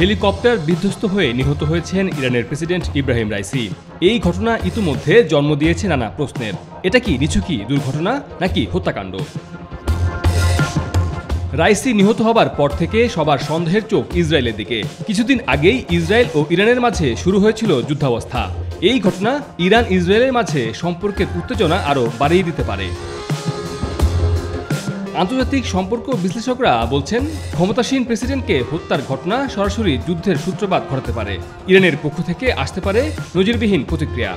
Helicopter বিধ্বস্ত হয়ে নিহত হয়েছেন ইরানের প্রেসিডেন্ট ইব্রাহিম রাইসি। এই ঘটনা ইতিমধ্যে জন্ম দিয়েছে নানা প্রশ্নের। এটা কি নিছকই দুর্ঘটনা নাকি হত্যাকাণ্ড? রাইসি নিহত হবার পর থেকে সবার সন্দেহের চোখ ইসরায়েলের দিকে। কিছুদিন আগেই ইসরায়েল ও ইরানের মাঝে শুরু হয়েছিল যুদ্ধাবস্থা। এই ঘটনা ইরান ইসরায়েলের মাঝে সম্পর্কের উত্তেজনা আরও বাড়িয়ে দিতে পারে। আন্তর্জাতিক সম্পর্ক বিশ্লেষকরা বলছেন, ক্ষমতাসীন প্রেসিডেন্টকে হত্যার ঘটনা সরাসরি যুদ্ধের সূত্রপাত ঘটাতে পারে। ইরানের পক্ষ থেকে আসতে পারে নজিরবিহীন প্রতিক্রিয়া।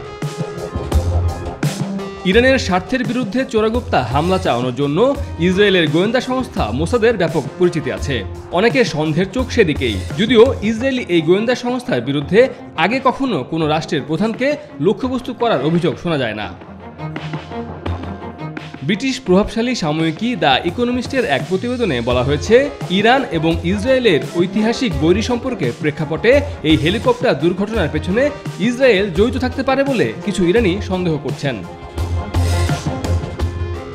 ইরানের স্বার্থের বিরুদ্ধে চোরাগুপ্তা হামলা চালানোর জন্য ইসরায়েলের গোয়েন্দা সংস্থা মোসাদের ব্যাপক পরিচিতি আছে। অনেকের সন্দেহের চোখ সেদিকেই। যদিও ইসরায়েলি এই গোয়েন্দা সংস্থার বিরুদ্ধে আগে কখনো কোনো রাষ্ট্রের প্রধানকে লক্ষ্যবস্তু করার অভিযোগ শোনা যায় না। ব্রিটিশ প্রভাবশালী সাময়িকী দ্য ইকোনমিস্টের এক প্রতিবেদনে বলা হয়েছে, ইরান এবং ইসরায়েলের ঐতিহাসিক বৈরী সম্পর্কের প্রেক্ষাপটে এই হেলিকপ্টার দুর্ঘটনার পেছনে ইসরায়েল জড়িত থাকতে পারে বলে কিছু ইরানি সন্দেহ করছেন।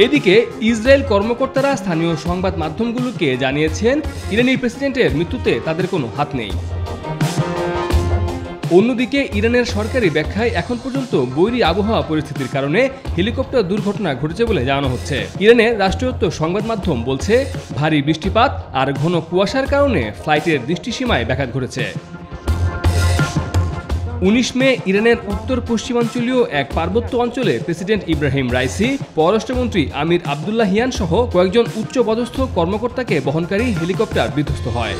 এদিকে ইসরায়েল কর্মকর্তারা স্থানীয় সংবাদ মাধ্যমগুলোকে জানিয়েছেন, ইরানি প্রেসিডেন্টের মৃত্যুতে তাদের কোনো হাত নেই। অন্যদিকে ইরানের সরকারি ব্যাখ্যায় এখন পর্যন্ত বৈরী আবহাওয়া পরিস্থিতির কারণে হেলিকপ্টার দুর্ঘটনা ঘটেছে বলে জানানো হচ্ছে। ইরানের রাষ্ট্রায়ত্ত সংবাদ মাধ্যম বলছে, ভারী বৃষ্টিপাত আর ঘন কুয়াশার কারণে ফ্লাইটের দৃষ্টিসীমায় ব্যাঘাত ঘটেছে। 19 মে ইরানের উত্তর পশ্চিমাঞ্চলীয় এক পার্বত্য অঞ্চলে প্রেসিডেন্ট ইব্রাহিম রাইসি, পররাষ্ট্রমন্ত্রী আমির আবদুল্লাহিয়ান সহ কয়েকজন উচ্চপদস্থ কর্মকর্তাকে বহনকারী হেলিকপ্টার বিধ্বস্ত হয়।